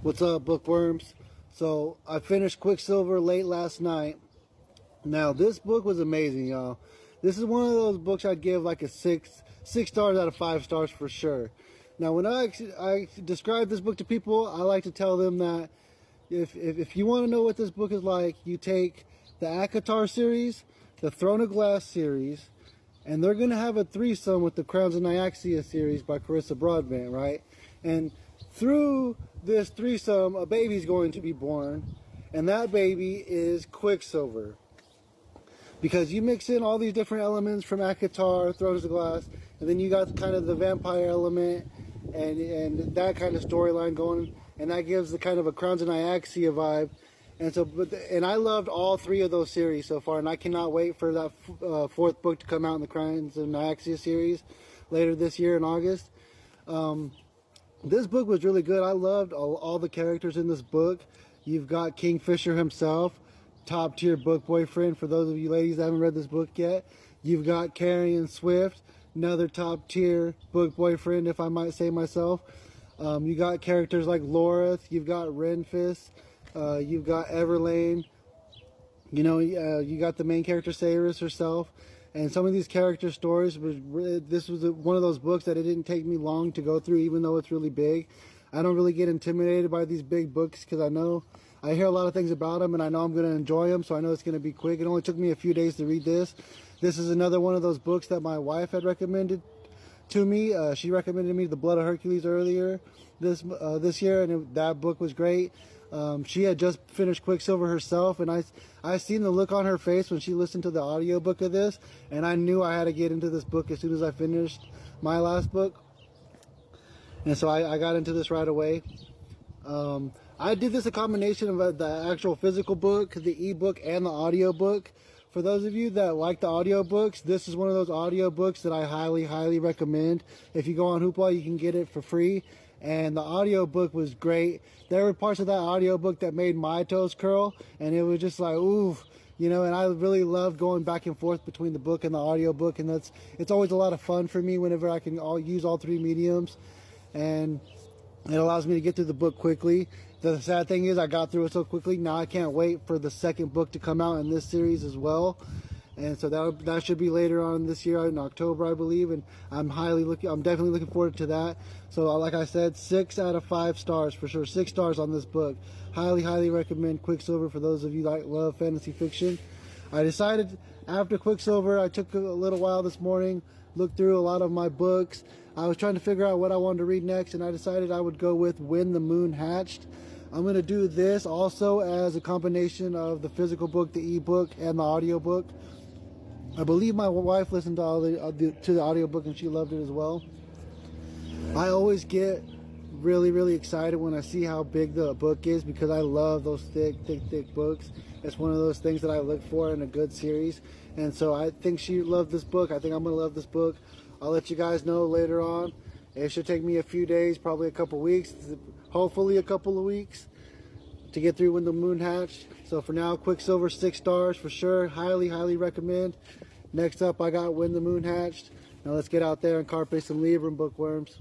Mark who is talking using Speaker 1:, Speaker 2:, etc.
Speaker 1: What's up, bookworms? So I finished Quicksilver late last night. Now this book was amazing, y'all. This is one of those books I'd give like a six stars out of 5 stars for sure. Now when I describe this book to people, I like to tell them that if you want to know what this book is like, you take the ACOTAR series, the Throne of Glass series, and they're going to have a threesome with the Crowns of Nyaxia series by Carissa Broadbent, right? And through this threesome, a baby's going to be born, and that baby is Quicksilver. Because you mix in all these different elements from ACOTAR, Thrones of Glass, and then you got kind of the vampire element and that kind of storyline going, and that gives the kind of a Crowns of Nyaxia vibe. And so, and I loved all 3 of those series so far, and I cannot wait for that 4th book to come out in the Crowns of Nyaxia series later this year in August. This book was really good. I loved all the characters in this book. You've got Kingfisher himself, top tier book boyfriend for those of you ladies that haven't read this book yet. You've got Carrion Swift, another top tier book boyfriend, if I might say myself. You got characters like Lorith, you've got Renfis, you've got Everlane, you got the main character Sayrus herself. And some of these character stories, this was one of those books that it didn't take me long to go through, even though it's really big. I don't really get intimidated by these big books because I hear a lot of things about them, and I know I'm going to enjoy them, so I know it's going to be quick. It only took me a few days to read this. This is another one of those books that my wife had recommended to me. She recommended me The Blood of Hercules earlier this year, and that book was great. She had just finished Quicksilver herself, and I seen the look on her face when she listened to the audiobook of this, and I knew I had to get into this book as soon as I finished my last book. And so I got into this right away. I did this a combination of the actual physical book, the ebook, and the audiobook. For those of you that like the audiobooks, this is one of those audiobooks that I highly recommend. If you go on Hoopla, you can get it for free. And the audiobook was great. There were parts of that audiobook that made my toes curl, and it was just like, ooh, and I really love going back and forth between the book and the audiobook, and it's always a lot of fun for me whenever I can use all 3 mediums, and it allows me to get through the book quickly. The sad thing is I got through it so quickly. Now I can't wait for the 2nd book to come out in this series as well. And so that should be later on this year in October, I believe, and I'm definitely looking forward to that. So like I said, 6 out of 5 stars for sure. 6 stars on this book. Highly recommend Quicksilver for those of you that love fantasy fiction. I decided after Quicksilver, I took a little while this morning, looked through a lot of my books. I was trying to figure out what I wanted to read next, and I decided I would go with When the Moon Hatched. I'm going to do this also as a combination of the physical book, the ebook, and the audiobook. I believe my wife listened to the audiobook and she loved it as well. I always get really excited when I see how big the book is because I love those thick books. It's one of those things that I look for in a good series. And so I think she loved this book. I think I'm going to love this book. I'll let you guys know later on. It should take me a few days, probably a couple weeks, hopefully a couple of weeks to get through When the Moon Hatched. So for now, Quicksilver, 6 stars for sure. Highly recommend. Next up, I got When the Moon Hatched. Now let's get out there and carpe some Libra, bookworms.